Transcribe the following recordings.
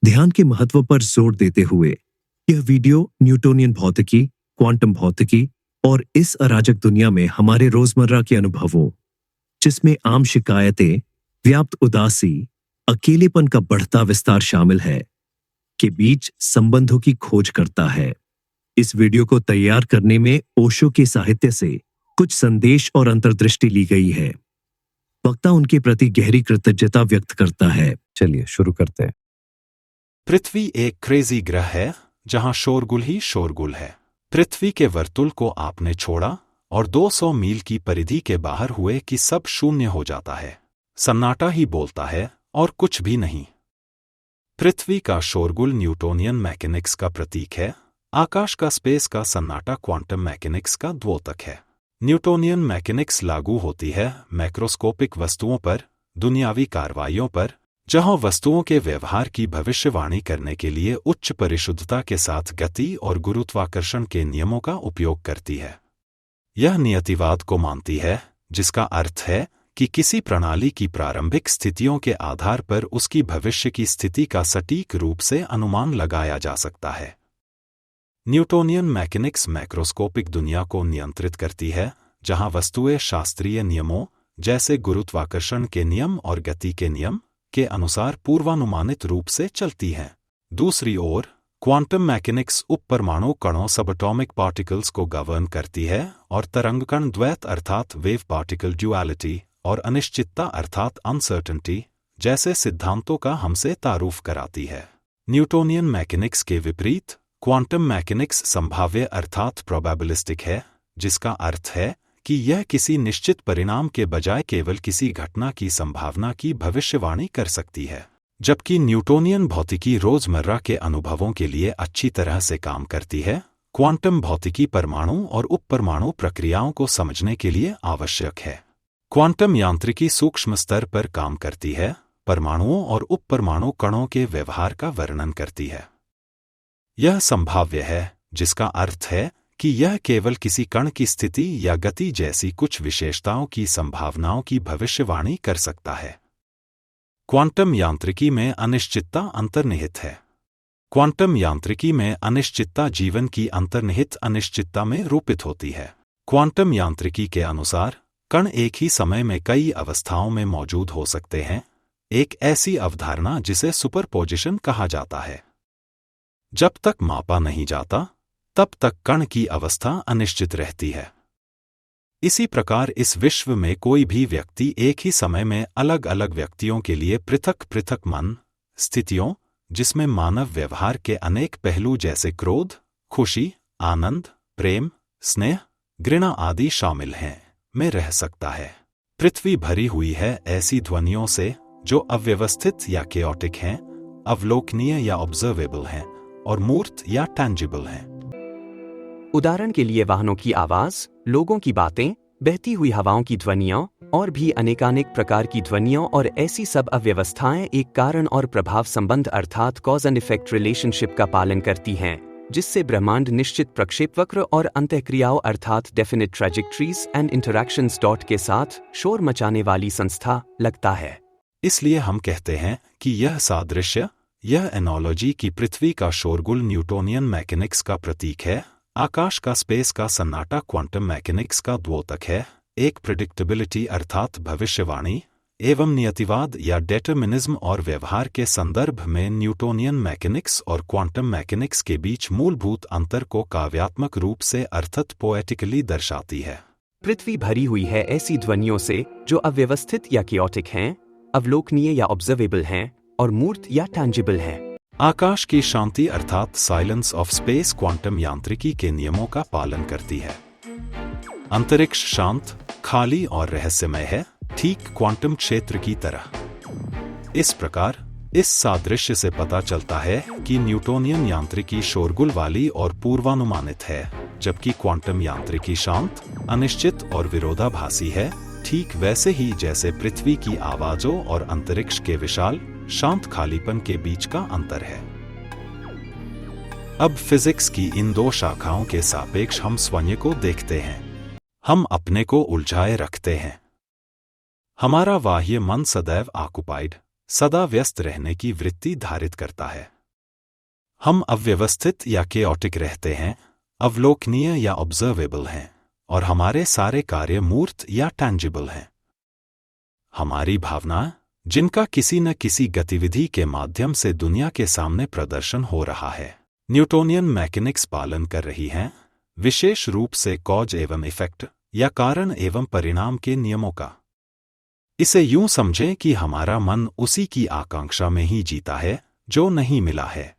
ध्यान के महत्व पर जोर देते हुए यह वीडियो न्यूटोनियन भौतिकी, क्वांटम भौतिकी और इस अराजक दुनिया में हमारे रोजमर्रा के अनुभवों, जिसमें आम शिकायतें, व्याप्त उदासी, अकेलेपन का बढ़ता विस्तार शामिल है, के बीच संबंधों की खोज करता है। इस वीडियो को तैयार करने में ओशो के साहित्य से कुछ संदेश और अंतर्दृष्टि ली गई है। वक्ता उनके प्रति गहरी कृतज्ञता व्यक्त करता है। चलिए शुरू करते हैं। पृथ्वी एक क्रेजी ग्रह है जहां शोरगुल ही शोरगुल है। पृथ्वी के वर्तुल को आपने छोड़ा और 200 मील की परिधि के बाहर हुए कि सब शून्य हो जाता है। सन्नाटा ही बोलता है और कुछ भी नहीं। पृथ्वी का शोरगुल न्यूटोनियन मैकेनिक्स का प्रतीक है। आकाश का स्पेस का सन्नाटा क्वांटम मैकेनिक्स का द्योतक है। न्यूटोनियन मैकेनिक्स लागू होती है मैक्रोस्कोपिक वस्तुओं पर, दुनियावी कार्रवाइयों पर, जहां वस्तुओं के व्यवहार की भविष्यवाणी करने के लिए उच्च परिशुद्धता के साथ गति और गुरुत्वाकर्षण के नियमों का उपयोग करती है। यह नियतिवाद को मानती है, जिसका अर्थ है कि किसी प्रणाली की प्रारंभिक स्थितियों के आधार पर उसकी भविष्य की स्थिति का सटीक रूप से अनुमान लगाया जा सकता है। न्यूटोनियन मैकेनिक्स मैक्रोस्कोपिक दुनिया को नियंत्रित करती है, जहां वस्तुएं शास्त्रीय नियमों जैसे गुरुत्वाकर्षण के नियम और गति के नियम के अनुसार पूर्वानुमानित रूप से चलती हैं। दूसरी ओर क्वांटम मैकेनिक्स उपपरमाणु कणों सबएटॉमिक पार्टिकल्स को गवर्न करती है और तरंगकण द्वैत अर्थात वेव पार्टिकल ड्यूअलिटी और अनिश्चितता अर्थात अनसर्टेनिटी जैसे सिद्धांतों का हमसे तारुफ कराती है। न्यूटोनियन मैकेनिक्स के विपरीत क्वांटम मैकेनिक्स संभाव्य अर्थात प्रोबेबिलिस्टिक है, जिसका अर्थ है कि यह किसी निश्चित परिणाम के बजाय केवल किसी घटना की संभावना की भविष्यवाणी कर सकती है। जबकि न्यूटोनियन भौतिकी रोजमर्रा के अनुभवों के लिए अच्छी तरह से काम करती है, क्वांटम भौतिकी परमाणु और उपपरमाणु प्रक्रियाओं को समझने के लिए आवश्यक है। क्वांटम यांत्रिकी सूक्ष्म स्तर पर काम करती है, परमाणुओं और उपपरमाणु कणों के व्यवहार का वर्णन करती है। यह संभाव्य है, जिसका अर्थ है कि यह केवल किसी कण की स्थिति या गति जैसी कुछ विशेषताओं की संभावनाओं की भविष्यवाणी कर सकता है। क्वांटम यांत्रिकी में अनिश्चितता अंतर्निहित है। क्वांटम यांत्रिकी में अनिश्चितता जीवन की अंतर्निहित अनिश्चितता में रूपित होती है। क्वांटम यांत्रिकी के अनुसार कण एक ही समय में कई अवस्थाओं में मौजूद हो सकते हैं, एक ऐसी अवधारणा जिसे सुपरपोजिशन कहा जाता है। जब तक मापा नहीं जाता, तब तक कण की अवस्था अनिश्चित रहती है। इसी प्रकार इस विश्व में कोई भी व्यक्ति एक ही समय में अलग अलग व्यक्तियों के लिए पृथक पृथक मन स्थितियों, जिसमें मानव व्यवहार के अनेक पहलू जैसे क्रोध, खुशी, आनंद, प्रेम, स्नेह, घृणा आदि शामिल हैं, में रह सकता है। पृथ्वी भरी हुई है ऐसी ध्वनियों से जो अव्यवस्थित या केओटिक हैं, अवलोकनीय या ऑब्जर्वेबल हैं और मूर्त या टैंजिबल हैं। उदाहरण के लिए वाहनों की आवाज, लोगों की बातें, बहती हुई हवाओं की ध्वनियाँ और भी अनेकानेक प्रकार की ध्वनियों और ऐसी सब अव्यवस्थाएं एक कारण और प्रभाव संबंध अर्थात कॉज एंड इफेक्ट रिलेशनशिप का पालन करती हैं, जिससे ब्रह्मांड निश्चित प्रक्षेपवक्र और अंतःक्रियाओं अर्थात definite trajectories and interactions dot के साथ शोर मचाने वाली संस्था लगता है। इसलिए हम कहते हैं कि यह सादृश्य, यह एनोलॉजी की पृथ्वी का शोरगुल न्यूटोनियन मैकेनिक्स का प्रतीक है, आकाश का स्पेस का सन्नाटा क्वांटम मैकेनिक्स का द्योतक है, एक प्रेडिक्टेबिलिटी अर्थात भविष्यवाणी एवं नियतिवाद या डेटरमिनिज्म और व्यवहार के संदर्भ में न्यूटोनियन मैकेनिक्स और क्वांटम मैकेनिक्स के बीच मूलभूत अंतर को काव्यात्मक रूप से अर्थत पोएटिकली दर्शाती है। पृथ्वी भरी हुई है ऐसी ध्वनियों से जो अव्यवस्थित या केओटिक हैं, अवलोकनीय या ऑब्जर्वेबल हैं और मूर्त या टैंजिबल हैं। आकाश की शांति अर्थात साइलेंस ऑफ स्पेस क्वांटम यांत्रिकी के नियमों का पालन करती है। अंतरिक्ष शांत, खाली और रहस्यमय है, ठीक क्वांटम क्षेत्र की तरह। इस प्रकार इस सादृश्य से पता चलता है कि न्यूटोनियन यांत्रिकी शोरगुल वाली और पूर्वानुमानित है, जबकि क्वांटम यांत्रिकी शांत, अनिश्चित और विरोधाभासी है, ठीक वैसे ही जैसे पृथ्वी की आवाजों और अंतरिक्ष के विशाल शांत खालीपन के बीच का अंतर है। अब फिजिक्स की इन दो शाखाओं के सापेक्ष हम स्वयं को देखते हैं। हम अपने को उलझाए रखते हैं। हमारा बाह्य मन सदैव ऑक्युपाइड, सदा व्यस्त रहने की वृत्ति धारित करता है। हम अव्यवस्थित या केओटिक रहते हैं, अवलोकनीय या ऑब्जर्वेबल हैं, और हमारे सारे कार्य मूर्त या टैंजिबल हैं। हमारी भावना, जिनका किसी न किसी गतिविधि के माध्यम से दुनिया के सामने प्रदर्शन हो रहा है, न्यूटोनियन मैकेनिक्स पालन कर रही हैं, विशेष रूप से कॉज एवं इफेक्ट या कारण एवं परिणाम के नियमों का। इसे यूं समझें कि हमारा मन उसी की आकांक्षा में ही जीता है जो नहीं मिला है।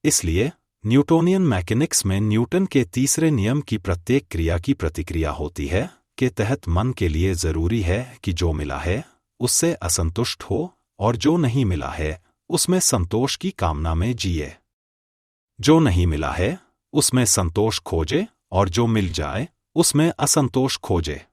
इसलिए न्यूटोनियन मैकेनिक्स में न्यूटन के तीसरे नियम की प्रत्येक क्रिया की प्रतिक्रिया होती है के तहत मन के लिए जरूरी है कि जो मिला है उससे असंतुष्ट हो और जो नहीं मिला है उसमें संतोष की कामना में जिए। जो नहीं मिला है उसमें संतोष खोजे और जो मिल जाए उसमें असंतोष खोजे।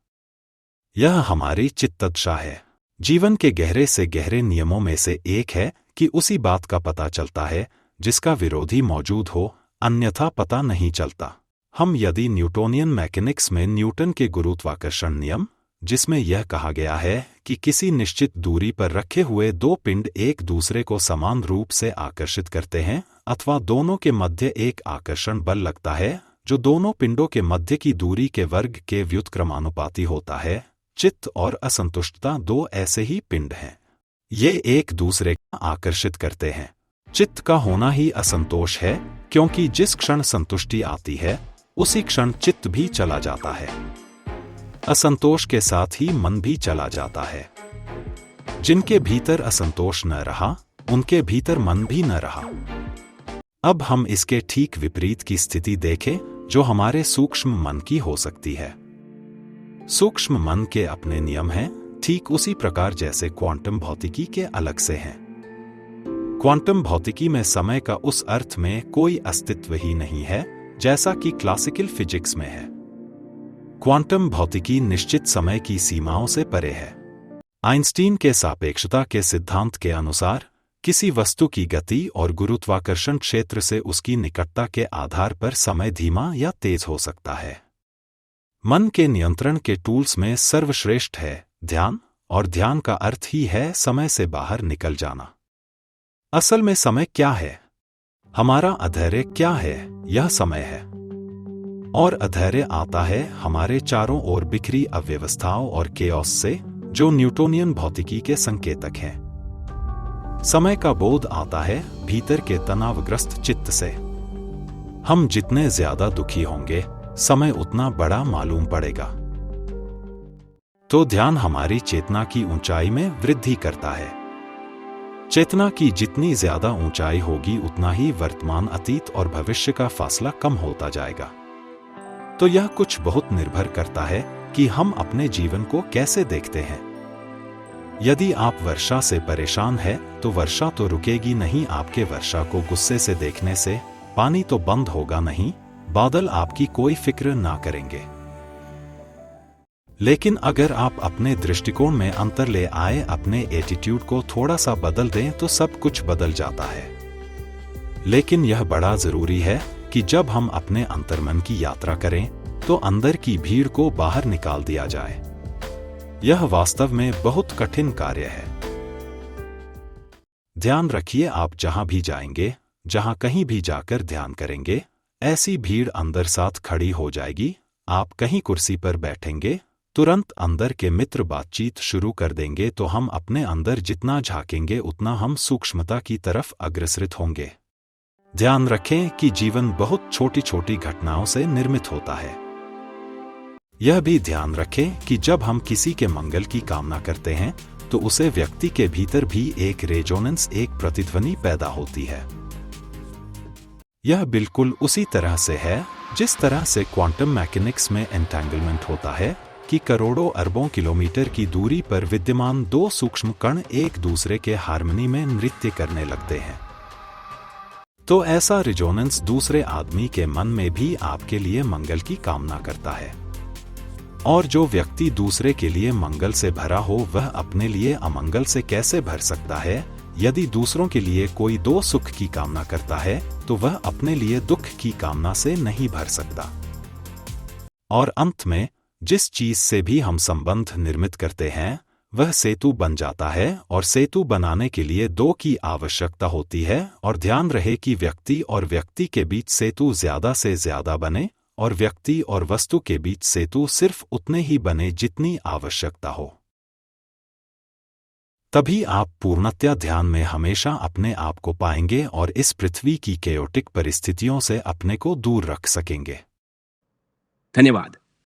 यह हमारी चित्तदशा है। जीवन के गहरे से गहरे नियमों में से एक है कि उसी बात का पता चलता है जिसका विरोधी मौजूद हो, अन्यथा पता नहीं चलता। हम यदि न्यूटोनियन मैकेनिक्स में न्यूटन के गुरुत्वाकर्षण नियम, जिसमें यह कहा गया है कि किसी निश्चित दूरी पर रखे हुए दो पिंड एक दूसरे को समान रूप से आकर्षित करते हैं, अथवा दोनों के मध्य एक आकर्षण बल लगता है जो दोनों पिंडों के मध्य की दूरी के वर्ग के व्युत्क्रमानुपाती होता है। चित्त और असंतुष्टता दो ऐसे ही पिंड हैं। ये एक दूसरे को आकर्षित करते हैं। चित्त का होना ही असंतोष है, क्योंकि जिस क्षण संतुष्टि आती है उसी क्षण चित्त भी चला जाता है। असंतोष के साथ ही मन भी चला जाता है। जिनके भीतर असंतोष न रहा, उनके भीतर मन भी न रहा। अब हम इसके ठीक विपरीत की स्थिति देखें जो हमारे सूक्ष्म मन की हो सकती है। सूक्ष्म मन के अपने नियम हैं, ठीक उसी प्रकार जैसे क्वांटम भौतिकी के अलग से हैं। क्वांटम भौतिकी में समय का उस अर्थ में कोई अस्तित्व ही नहीं है जैसा कि क्लासिकल फिजिक्स में है। क्वांटम भौतिकी निश्चित समय की सीमाओं से परे है। आइंस्टीन के सापेक्षता के सिद्धांत के अनुसार किसी वस्तु की गति और गुरुत्वाकर्षण क्षेत्र से उसकी निकटता के आधार पर समय धीमा या तेज हो सकता है। मन के नियंत्रण के टूल्स में सर्वश्रेष्ठ है ध्यान, और ध्यान का अर्थ ही है समय से बाहर निकल जाना। असल में समय क्या है? हमारा अधैर्य क्या है? यह समय है। और अधैर्य आता है हमारे चारों ओर बिखरी अव्यवस्थाओं और केओस से, जो न्यूटोनियन भौतिकी के संकेतक हैं। समय का बोध आता है भीतर के तनावग्रस्त चित्त से। हम जितने ज्यादा दुखी होंगे, समय उतना बड़ा मालूम पड़ेगा। तो ध्यान हमारी चेतना की ऊंचाई में वृद्धि करता है। चेतना की जितनी ज्यादा ऊंचाई होगी, उतना ही वर्तमान, अतीत और भविष्य का फासला कम होता जाएगा। तो यह कुछ बहुत निर्भर करता है कि हम अपने जीवन को कैसे देखते हैं। यदि आप वर्षा से परेशान हैं, तो वर्षा तो रुकेगी नहीं आपके वर्षा को गुस्से से देखने से, पानी तो बंद होगा नहीं, बादल आपकी कोई फिक्र ना करेंगे। लेकिन अगर आप अपने दृष्टिकोण में अंतर ले आए, अपने एटीट्यूड को थोड़ा सा बदल दें, तो सब कुछ बदल जाता है। लेकिन यह बड़ा जरूरी है कि जब हम अपने अंतर्मन की यात्रा करें, तो अंदर की भीड़ को बाहर निकाल दिया जाए। यह वास्तव में बहुत कठिन कार्य है। ध्यान रखिए, आप जहां भी जाएंगे, जहां कहीं भी जाकर ध्यान करेंगे, ऐसी भीड़ अंदर साथ खड़ी हो जाएगी। आप कहीं कुर्सी पर बैठेंगे, तुरंत अंदर के मित्र बातचीत शुरू कर देंगे, तो हम अपने अंदर जितना झांकेंगे उतना हम सूक्ष्मता की तरफ अग्रसरित होंगे। ध्यान रखें कि जीवन बहुत छोटी छोटी घटनाओं से निर्मित होता है। यह भी ध्यान रखें कि जब हम किसी के मंगल की कामना करते हैं, तो उसे व्यक्ति के भीतर भी एक रेजोनेंस, एक प्रतिध्वनि पैदा होती है। यह बिल्कुल उसी तरह से है जिस तरह से क्वांटम मैकेनिक्स में एंटेंगलमेंट होता है कि करोड़ों अरबों किलोमीटर की दूरी पर विद्यमान दो सूक्ष्म कण एक दूसरे के हार्मनी में नृत्य करने लगते हैं। तो ऐसा रिजोनेंस दूसरे आदमी के मन में भी आपके लिए मंगल की कामना करता है। और जो व्यक्ति दूसरे के लिए मंगल से भरा हो, वह अपने लिए अमंगल से कैसे भर सकता है? यदि दूसरों के लिए कोई दो सुख की कामना करता है, तो वह अपने लिए दुख की कामना से नहीं भर सकता। और अंत में जिस चीज से भी हम संबंध निर्मित करते हैं, वह सेतु बन जाता है और सेतु बनाने के लिए दो की आवश्यकता होती है और ध्यान रहे कि व्यक्ति और व्यक्ति के बीच सेतु ज्यादा से ज्यादा बने और व्यक्ति और वस्तु के बीच सेतु सिर्फ उतने ही बने जितनी आवश्यकता हो। तभी आप पूर्णतया ध्यान में हमेशा अपने आप को पाएंगे और इस पृथ्वी की केयोटिक परिस्थितियों से अपने को दूर रख सकेंगे। धन्यवाद।